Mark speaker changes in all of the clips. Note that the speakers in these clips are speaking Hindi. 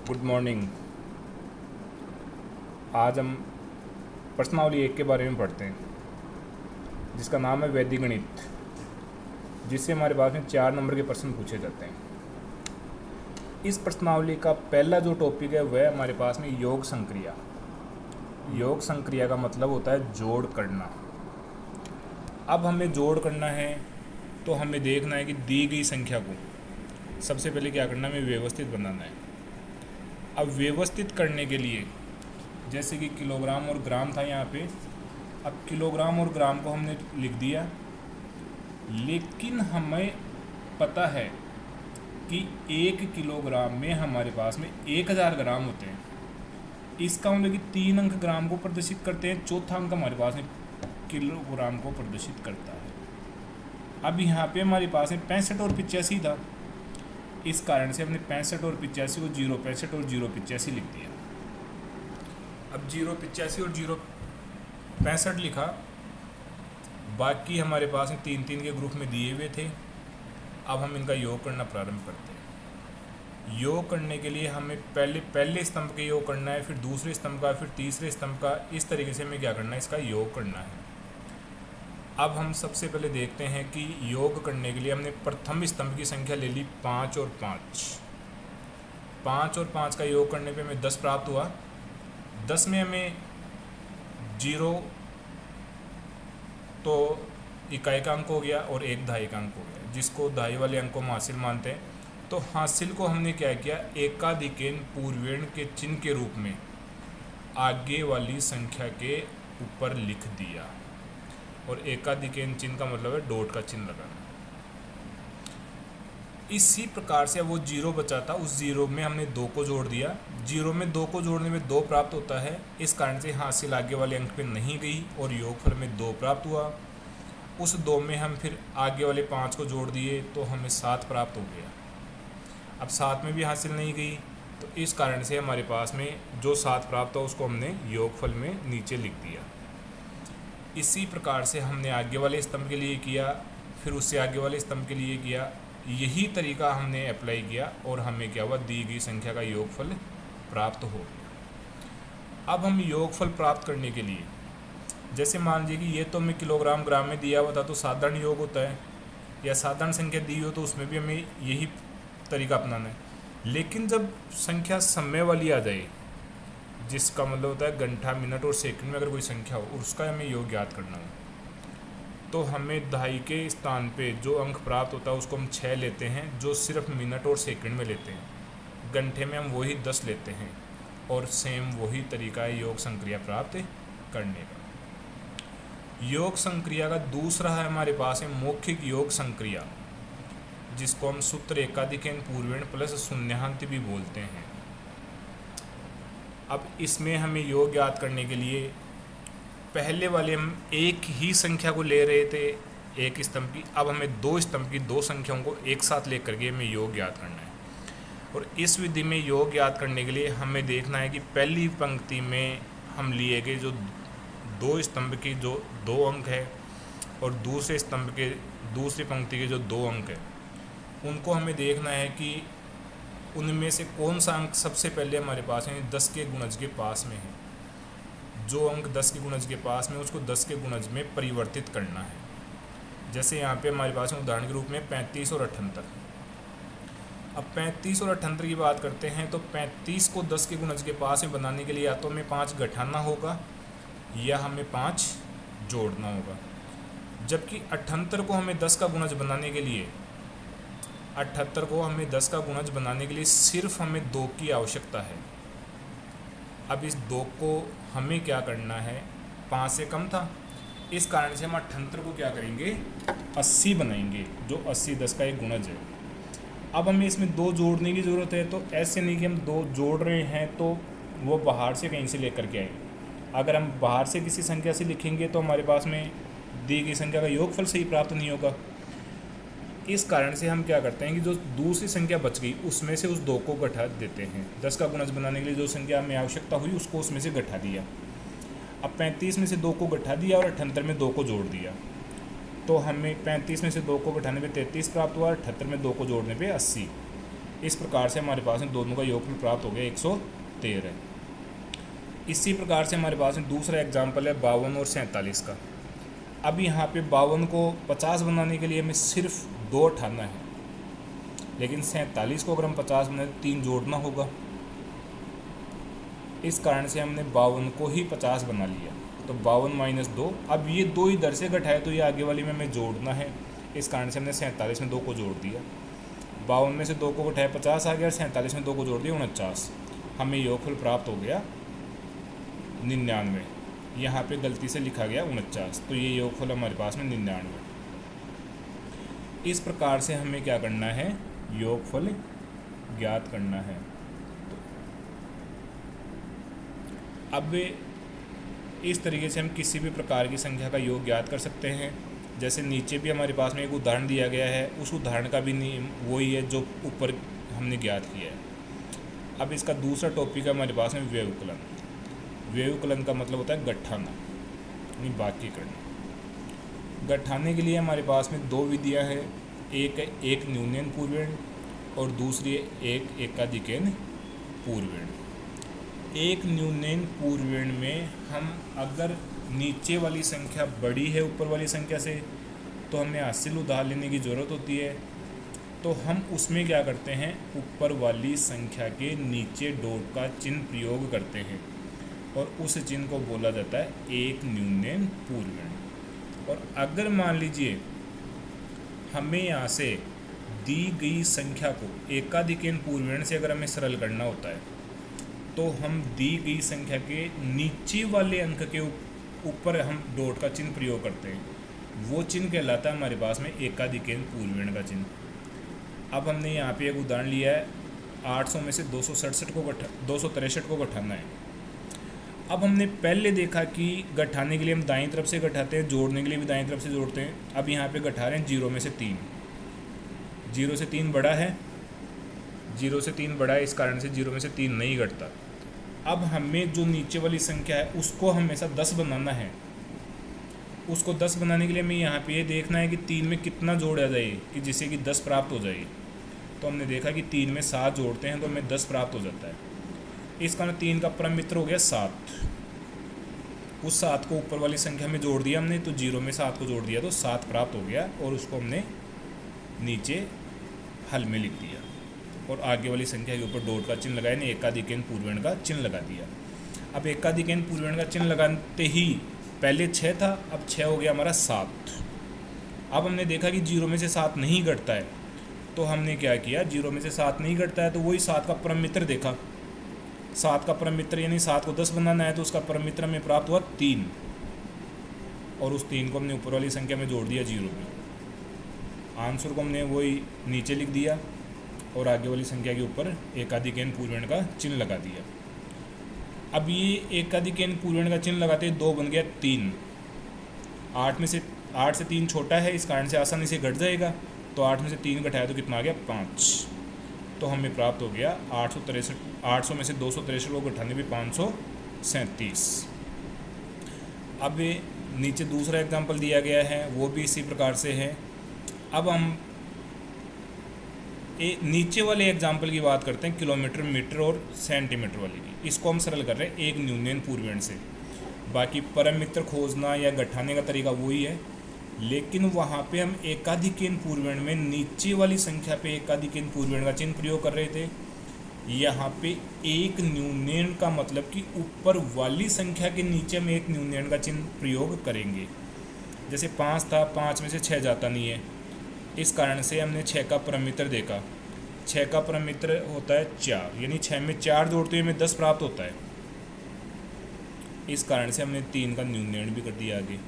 Speaker 1: Good morning. आज हम प्रश्नावली 1 के बारे में पढ़ते हैं, जिसका नाम है वैदिक गणित, जिससे हमारे पास में 4 नंबर के प्रश्न पूछे जाते हैं। इस प्रश्नावली का पहला जो टॉपिक है वह हमारे पास में योग संक्रिया। योग संक्रिया का मतलब होता है जोड़ करना। अब हमें जोड़ करना है तो हमें देखना है कि दी गई संख्या को सबसे पहले क्या करना है, हमें व्यवस्थित बनाना है। अब व्यवस्थित करने के लिए जैसे कि किलोग्राम और ग्राम था यहाँ पे, अब किलोग्राम और ग्राम को हमने लिख दिया, लेकिन हमें पता है कि 1 किलोग्राम में हमारे पास में 1000 ग्राम होते हैं। इसका मतलब कि 3 अंक ग्राम को प्रदर्शित करते हैं, चौथा अंक हमारे पास में किलोग्राम को प्रदर्शित करता है। अब यहाँ पे हमारे पास में 65 और 85 था, इस कारण से हमने 65 और 85 को 065 और 085 लिख दिया। अब 085 और 065 लिखा, बाकी हमारे पास में 3-3 के ग्रुप में दिए हुए थे। अब हम इनका योग करना प्रारंभ करते हैं। योग करने के लिए हमें पहले स्तंभ का योग करना है, फिर दूसरे स्तंभ का, फिर तीसरे स्तंभ का। इस तरीके से हमें क्या करना है, इसका योग करना है। अब हम सबसे पहले देखते हैं कि योग करने के लिए हमने प्रथम स्तंभ की संख्या ले ली 5 और 5। 5 और 5 का योग करने पे हमें 10 प्राप्त हुआ। 10 में हमें 0 तो इकाई का अंक हो गया और 1 दहाई का अंक हो गया, जिसको दहाई वाले अंक को हम हासिल मानते हैं। तो हासिल को हमने क्या किया, एकाधिकेन पूर्वेण के चिन्ह के रूप में आगे वाली संख्या के ऊपर लिख दिया। और एकाधिकेन चिन्ह का मतलब है डॉट का चिन्ह लगाना। इसी प्रकार से वो 0 बचा था, उस 0 में हमने 2 को जोड़ दिया। 0 में 2 को जोड़ने में 2 प्राप्त होता है, इस कारण से हासिल आगे वाले अंक पे नहीं गई और योगफल में 2 प्राप्त हुआ। उस 2 में हम फिर आगे वाले 5 को जोड़ दिए तो हमें 7 प्राप्त हो गया। अब 7 में भी हासिल नहीं गई, तो इस कारण से हमारे पास में जो 7 प्राप्त हुआ उसको हमने योगफल में नीचे लिख दिया। इसी प्रकार से हमने आगे वाले स्तंभ के लिए किया, फिर उससे आगे वाले स्तंभ के लिए किया। यही तरीका हमने अप्लाई किया और हमें क्या हुआ, दी गई संख्या का योगफल प्राप्त हो गया। अब हम योगफल प्राप्त करने के लिए, जैसे मान लीजिए कि ये तो हमें किलोग्राम ग्राम में दिया हुआ था, तो साधारण योग होता है, या साधारण संख्या दी हो तो उसमें भी हमें यही तरीका अपनाना है। लेकिन जब संख्या समय वाली आ जाए, जिसका मतलब होता है घंटा, मिनट और सेकंड में अगर कोई संख्या हो और उसका हमें योग ज्ञात करना हो, तो हमें दहाई के स्थान पे जो अंक प्राप्त होता है उसको हम 6 लेते हैं, जो सिर्फ मिनट और सेकंड में लेते हैं। घंटे में हम वही 10 लेते हैं, और सेम वही तरीका है योग संक्रिया प्राप्त करने का। योग संक्रिया का दूसरा है हमारे पास है मौखिक योग संक्रिया, जिसको हम सूत्र एकाधिकेन पूर्वेण प्लस शून्यान्त भी बोलते हैं। अब इसमें हमें योग ज्ञात करने के लिए पहले वाले हम एक ही संख्या को ले रहे थे, एक स्तंभ की। अब हमें 2 स्तंभ की 2 संख्याओं को एक साथ लेकर के हमें योग ज्ञात करना है। और इस विधि में योग ज्ञात करने के लिए हमें देखना है कि पहली पंक्ति में हम लिए गए जो 2 स्तंभ की जो 2 अंक है, और दूसरे स्तंभ के दूसरी पंक्ति के जो 2 अंक है, उनको हमें देखना है कि उनमें से कौन सा अंक सबसे पहले हमारे पास है 10 के गुणज के पास में है। जो अंक 10 के गुणज के पास में, उसको 10 के गुणज में परिवर्तित करना है। जैसे यहाँ पे हमारे पास में उदाहरण के रूप में 35 और 78। अब 35 और 78 की बात करते हैं, तो 35 को 10 के गुणज के पास में बनाने के लिए या तो हमें 5 घटाना होगा या हमें 5 जोड़ना होगा। जबकि 78 को हमें 10 का गुणज बनाने के लिए 78 को हमें 10 का गुणज बनाने के लिए सिर्फ हमें 2 की आवश्यकता है। अब इस 2 को हमें क्या करना है, 5 से कम था, इस कारण से हम 78 को क्या करेंगे, 80 बनाएंगे, जो 80 10 का एक गुणज है। अब हमें इसमें 2 जोड़ने की ज़रूरत है, तो ऐसे नहीं कि हम 2 जोड़ रहे हैं तो वो बाहर से कहीं से लेकर के आए। अगर हम बाहर से किसी संख्या से लिखेंगे तो हमारे पास में दी गई संख्या का योगफल सही प्राप्त नहीं होगा। इस कारण से हम क्या करते हैं कि जो दूसरी संख्या बच गई उसमें से उस 2 को घटा देते हैं। 10 का गुणज बनाने के लिए जो संख्या हमें आवश्यकता हुई उसको उसमें से घटा दिया। अब 35 में से 2 को घटा दिया और 78 में 2 को जोड़ दिया, तो हमें 35 में से 2 को घटाने पे 33 प्राप्त हुआ, 78 में 2 को जोड़ने पे 80। इस प्रकार से हमारे पास में दोनों का योगफल प्राप्त हो गया 113। इसी प्रकार से हमारे पास में दूसरा एग्जाम्पल है 52 और 47 का। अब यहाँ पे 52 को 50 बनाने के लिए हमें सिर्फ 2 उठाना है, लेकिन 47 को अगर हम 50 बनाए तो 3 जोड़ना होगा। इस कारण से हमने 52 को ही 50 बना लिया, तो 52 - 2। अब ये 2 इधर से घटाए तो ये आगे वाली में हमें जोड़ना है, इस कारण से हमने 47 में 2 को जोड़ दिया। 52 में से 2 को घटाए 50 आ गया और 47 में 2 को जोड़ दिया 49। हमें योगफल प्राप्त हो गया 99। यहाँ पे गलती से लिखा गया 49, तो ये योगफल हमारे पास में 99। इस प्रकार से हमें क्या करना है, योगफल ज्ञात करना है। अब इस तरीके से हम किसी भी प्रकार की संख्या का योग ज्ञात कर सकते हैं। जैसे नीचे भी हमारे पास में एक उदाहरण दिया गया है, उस उदाहरण का भी नियम वही है जो ऊपर हमने ज्ञात किया है। अब इसका दूसरा टॉपिक है हमारे पास में व्यवकलन। व्यवकलन का मतलब होता है गठाना, यानी बाकी करना। गठाने के लिए हमारे पास में 2 विधियां हैं, एक है एक न्यूनन पूर्वेण और दूसरी है एक एकाधिकेन पूर्वेण। एक न्यूनन पूर्वेण में हम अगर नीचे वाली संख्या बड़ी है ऊपर वाली संख्या से तो हमें हासिल उधार लेने की ज़रूरत होती है, तो हम उसमें क्या करते हैं, ऊपर वाली संख्या के नीचे डॉट का चिन्ह प्रयोग करते हैं और उस चिन्ह को बोला जाता है एक न्यूनन पूर्वेण। और अगर मान लीजिए हमें यहाँ से दी गई संख्या को एकाधिकेन पूर्वेण से अगर हमें सरल करना होता है तो हम दी गई संख्या के नीचे वाले अंक के ऊपर हम डॉट का चिन्ह प्रयोग करते हैं, वो चिन्ह कहलाता है हमारे पास में एकाधिकेन पूर्वेण का चिन्ह। अब हमने यहाँ पे एक उदाहरण लिया है, 800 में से 263 को घटाना है। अब हमने पहले देखा कि घटाने के लिए हम दाईं तरफ से घटाते हैं, जोड़ने के लिए भी दाईं तरफ से जोड़ते हैं। अब यहाँ पे घटा रहे हैं 0 में से 3। 0 से 3 बड़ा है, 0 से 3 बड़ा है, इस कारण से 0 में से 3 नहीं घटता। अब हमें जो नीचे वाली संख्या है उसको हमेशा 10 बनाना है। उसको 10 बनाने के लिए हमें यहाँ पे ये देखना है कि 3 में कितना जोड़ आ जाए कि जिससे कि 10 प्राप्त हो जाए। तो हमने देखा कि 3 में 7 जोड़ते हैं तो हमें 10 प्राप्त हो जाता है। इस कारण 3 का परम मित्र हो गया 7। उस 7 को ऊपर वाली संख्या में जोड़ दिया हमने, तो 0 में 7 को जोड़ दिया तो 7 प्राप्त हो गया और उसको हमने नीचे हल में लिख दिया और आगे वाली संख्या के ऊपर डॉट का चिन्ह लगाया, यानी एकाधिकेन पूर्वेण का चिन्ह लगा दिया। अब एकाधिकेन पूर्वेण का चिन्ह लगाते ही पहले 6 था, अब 6 हो गया हमारा 7। अब हमने देखा कि 0 में से 7 नहीं घटता है, तो हमने क्या किया, 0 में से 7 नहीं घटता है तो वही 7 का परम मित्र देखा। 7 का परम मित्र यानी 7 को 10 बनाना है, तो उसका परम मित्र हमें प्राप्त हुआ 3 और उस 3 को हमने ऊपर वाली संख्या में जोड़ दिया 0 में। आंसर को हमने वही नीचे लिख दिया और आगे वाली संख्या के ऊपर एकाधिकेन पूर्वेण का चिन्ह लगा दिया। अब ये एकाधिकेन पूर्वेण का चिन्ह लगाते 2 बन गया 3। 8 से 3 छोटा है, इस कारण से आसानी से घट जाएगा, तो 8 में से 3 घटाया तो कितना आ गया 5। तो हमें प्राप्त हो गया 800 में से 263 को घटाने भी 537। अब नीचे दूसरा एग्जाम्पल दिया गया है, वो भी इसी प्रकार से है। अब हम नीचे वाले एग्जाम्पल की बात करते हैं, किलोमीटर, मीटर और सेंटीमीटर वाली की। इसको हम सरल कर रहे हैं एक न्यूनन पूर्वेण से। बाकी परम मित्र खोजना या घटाने का तरीका वही है, लेकिन वहाँ पे हम एकाधिकेन पूर्वेण में नीचे वाली संख्या पे एकाधिकेन पूर्वेण का चिन्ह प्रयोग कर रहे थे। यहाँ पे एक न्यूनन का मतलब कि ऊपर वाली संख्या के नीचे हम एक न्यूनन का चिन्ह प्रयोग करेंगे। जैसे 5 था, 5 में से 6 जाता नहीं है, इस कारण से हमने 6 का परम मित्र देखा। 6 का परम मित्र होता है 4, यानी 6 में 4 जोड़ते हुए हमें 10 प्राप्त होता है। इस कारण से हमने 3 का न्यूनन भी कर दिया आगे।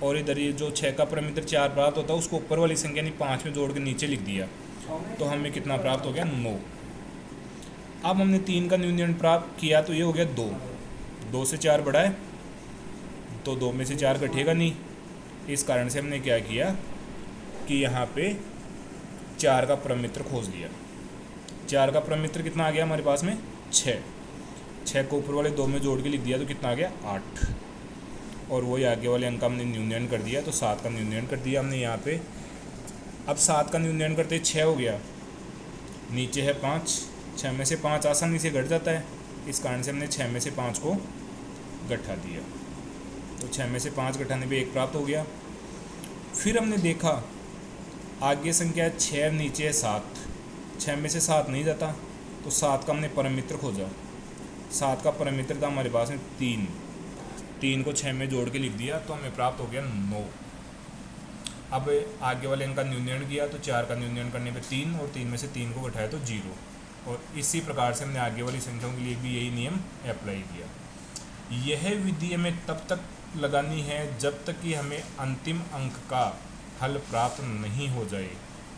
Speaker 1: और इधर ये जो 6 का परम मित्र 4 प्राप्त होता है उसको ऊपर वाली संख्या यानी 5 में जोड़ के नीचे लिख दिया, तो हमें कितना प्राप्त हो गया 9। अब हमने 3 का न्यूनन प्राप्त किया तो ये हो गया 2। 2 से 4 बड़ा है, तो 2 में से 4 घटेगा नहीं। इस कारण से हमने क्या किया कि यहाँ पे 4 का परम मित्र खोज लिया। 4 का परम मित्र कितना आ गया हमारे पास में 6। 6 को ऊपर वाले 2 में जोड़ के लिख दिया तो कितना आ गया 8। और वही आगे वाले अंक हमने न्यूनन कर दिया, तो 7 का न्यूनन कर दिया हमने यहाँ पे। अब 7 का न्यूनन करते 6 हो गया, नीचे है 5, 6 में से 5 आसानी से घट जाता है, इस कारण से हमने 6 में से 5 को घटा दिया, तो 6 में से 5 घटाने पे 1 प्राप्त हो गया। फिर हमने देखा आगे संख्या है 6, नीचे है 7, 6 में से 7 नहीं जाता, तो 7 का हमने परम मित्र खोजा। 7 का परम मित्र था हमारे पास में 3 को 6 में जोड़ के लिख दिया, तो हमें प्राप्त हो गया 9। अब आगे वाले अंक का न्यूनीकरण किया, तो 4 का न्यूनीकरण करने पे 3, और 3 में से 3 को घटाया तो 0, और इसी प्रकार से हमने आगे वाली संख्याओं के लिए भी यही नियम अप्लाई किया। यह विधि हमें तब तक लगानी है जब तक कि हमें अंतिम अंक का हल प्राप्त नहीं हो जाए।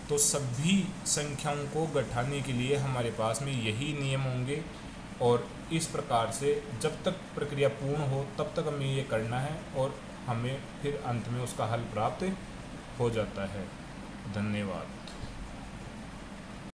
Speaker 1: तो सभी संख्याओं को घटाने के लिए हमारे पास में यही नियम होंगे, और इस प्रकार से जब तक प्रक्रिया पूर्ण हो तब तक हमें ये करना है, और हमें फिर अंत में उसका हल प्राप्त हो जाता है। धन्यवाद।